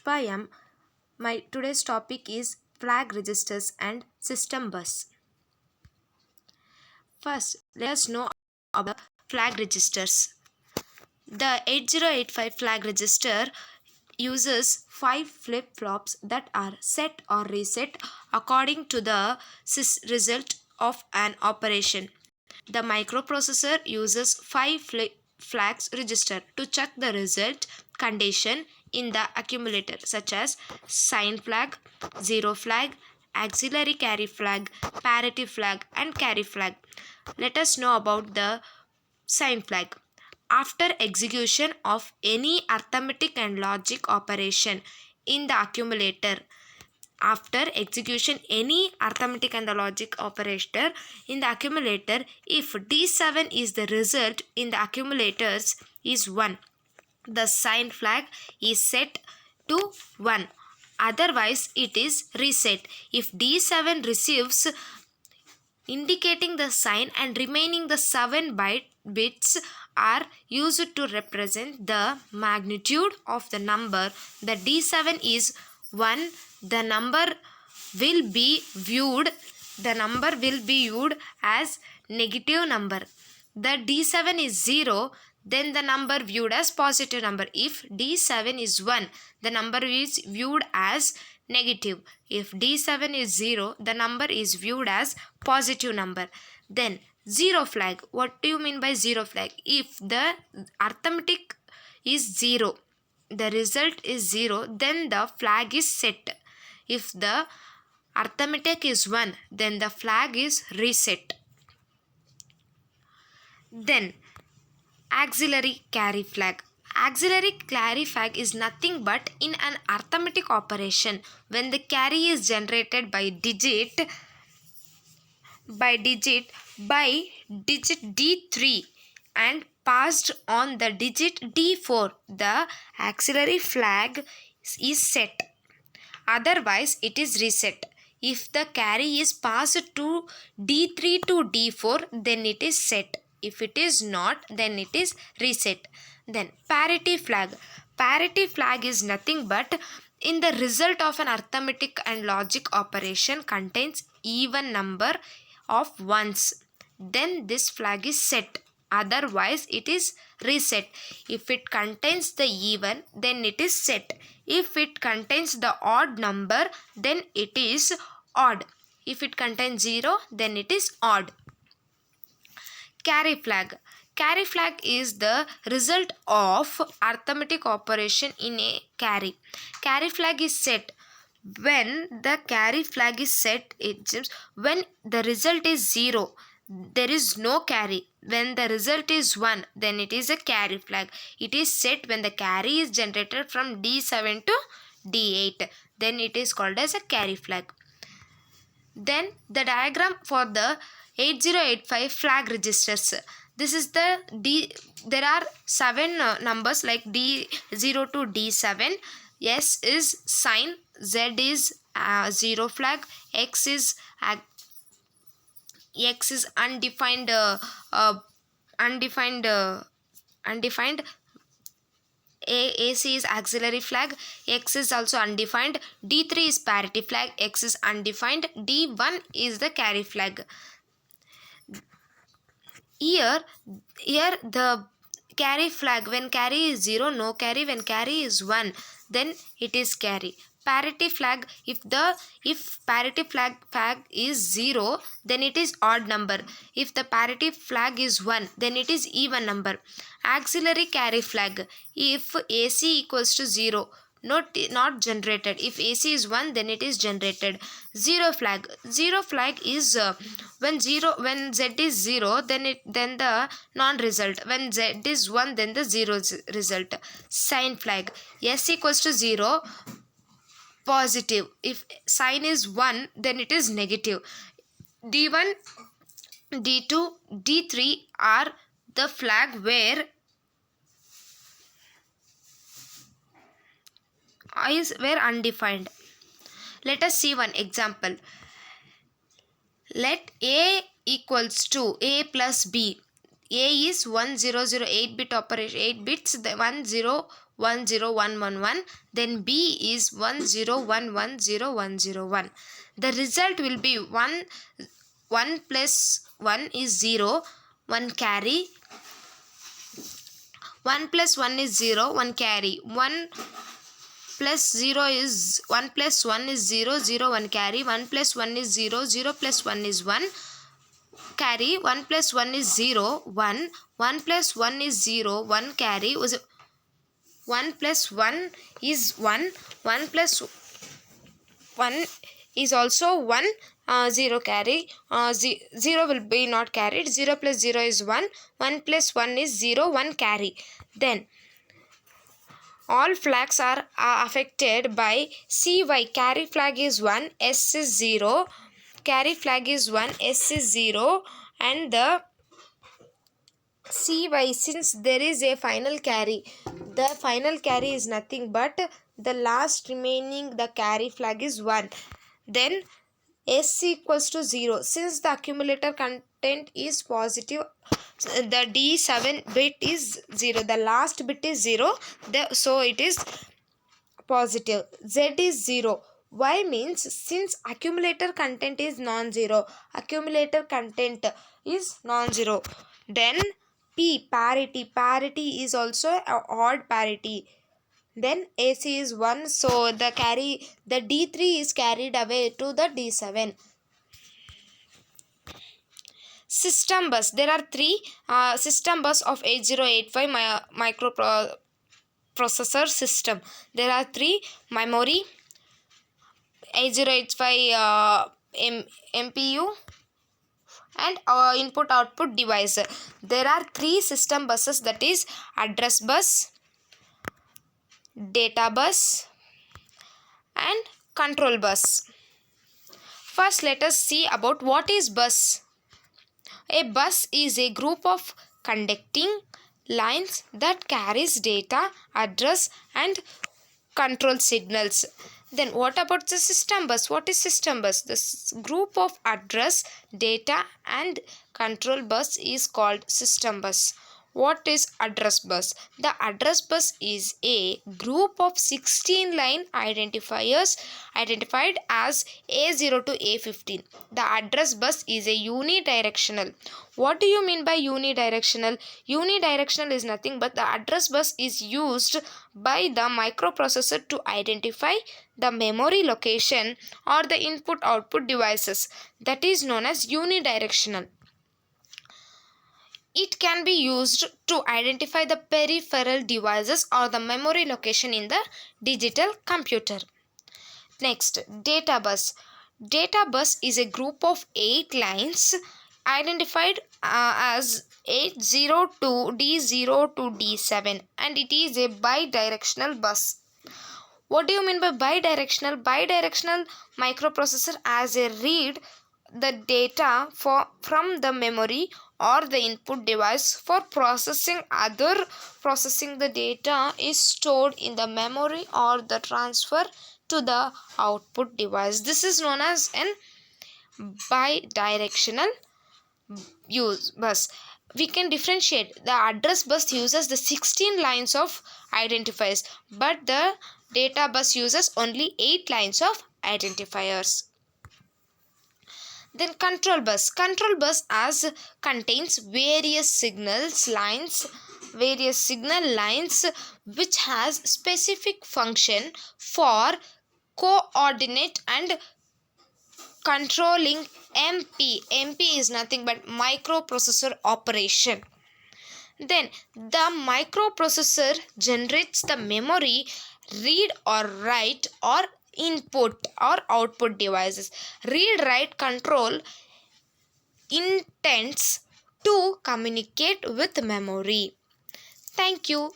Pushpa M. My today's topic is flag registers and system bus. First, let us know about flag registers. The 8085 flag register uses 5 flip-flops that are set or reset according to the result of an operation. The microprocessor uses 5 flags register to check the result condition in the accumulator, such as sign flag, zero flag, auxiliary carry flag, parity flag, and carry flag. Let us know about the sign flag. After execution of any arithmetic and logic operation in the accumulator, after execution any arithmetic and the logic operator in the accumulator, if D7 is the result in the accumulators is 1, the sign flag is set to 1. Otherwise, it is reset. If D7 receives indicating the sign and remaining the 7 bits are used to represent the magnitude of the number. The D7 is 1, the number will be viewed as negative number. The D7 is 0, then the number viewed as positive number. If D7 is 1, the number is viewed as negative. If D7 is 0, the number is viewed as positive number. Then zero flag. What do you mean by zero flag? If the arithmetic is 0, the result is 0, then the flag is set. If the arithmetic is 1, then the flag is reset. Then auxiliary carry flag. Auxiliary carry flag is nothing but in an arithmetic operation when the carry is generated by digit D3 and passed on the digit D4, the auxiliary flag is set. Otherwise, it is reset. If the carry is passed to D3 to D4, then it is set. If it is not, then it is reset. Then parity flag. Parity flag is nothing but in the result of an arithmetic and logic operation contains even number of ones. Then this flag is set. Otherwise, it is reset. If it contains the even, then it is set. If it contains the odd number, then it is odd. If it contains 0, then it is odd. Carry flag. Carry flag is the result of arithmetic operation in a carry. Carry flag is set. When the carry flag is set, it means when the result is 0, there is no carry. When the result is 1, then it is a carry flag. It is set when the carry is generated from D7 to D8. Then it is called as a carry flag. Then the diagram for the 8085 flag registers. This is the there are 7 numbers like D0 to D7. S is sign, Z is zero flag, X is undefined, AC is auxiliary flag, X is also undefined, D3 is parity flag, X is undefined, D1 is the carry flag. Here the carry flag, when carry is 0, no carry. When carry is 1, then it is carry. Parity flag, if parity flag is 0, then it is odd number. If the parity flag is 1, then it is even number. Auxiliary carry flag, if AC equals to 0, not generated. If AC is 1, then it is generated. Zero flag. Zero flag is when Z is 0, then the non-result. When Z is 1, then the 0 result. Sign flag. S equals to 0, positive. If sign is 1, then it is negative. D1, D2, D3 are the flag where eyes were undefined. Let us see one example. Let A equals to A plus B. A is 1008 bit operation, 8 bits, the 10101111. Then B is 10110101. The result will be 1 plus 1 is 0, 1 carry. 1 plus 1 is 0, 1 carry. 1 plus 0 is 1 plus 1 is 0, 0, 1 carry. 1 plus 1 is 0, 0 plus 1 is 1 carry. 1 plus 1 is 0, 1. 1 plus 1 is 0, 1 carry. 1 plus 1 is 1. 1 plus 1 is also 1. 0 carry. 0 will be not carried. 0 plus 0 is 1. 1 plus 1 is 0, 1 carry. Then all flags are affected by CY. Carry flag is 1, S is 0. Carry flag is 1, S is 0. And the CY, since there is a final carry, the final carry is nothing but the last remaining the carry flag is 1. Then S equals to 0. Since the accumulator content is positive, the D7 bit is 0. The last bit is 0. So it is positive. Z is 0. Y means since accumulator content is non-zero, accumulator content is non-zero. Then P, parity. Parity is also a odd parity. Then AC is 1, so the D3 is carried away to the D7. System bus. There are three system bus of 8085 microprocessor system. There are three: memory, 8085 MPU, and input output device. There are three system buses, that is address bus, data bus, and control bus. First, let us see about what is bus. A bus is a group of conducting lines that carries data, address, and control signals. Then what about the system bus? What is system bus? This group of address, data, and control bus is called system bus. What is address bus? The address bus is a group of 16 line identifiers identified as A0 to A15. The address bus is a unidirectional. What do you mean by unidirectional? Unidirectional is nothing but the address bus is used by the microprocessor to identify the memory location or the input output devices. That is known as unidirectional. It can be used to identify the peripheral devices or the memory location in the digital computer. Next, data bus. Data bus is a group of 8 lines identified as A0 to D0 to D7, and it is a bidirectional bus. What do you mean by bidirectional? Bidirectional microprocessor as a read the data from the memory or the input device for processing. Processing the data is stored in the memory or the transfer to the output device. This is known as an bidirectional use bus. We can differentiate. The address bus uses the 16 lines of identifiers, but the data bus uses only 8 lines of identifiers. Then control bus. Control bus as contains various signal lines which has specific function for coordinate and controlling MP. MP is nothing but microprocessor operation. Then the microprocessor generates the memory read or write or input or output devices. Read write control intends to communicate with memory. Thank you.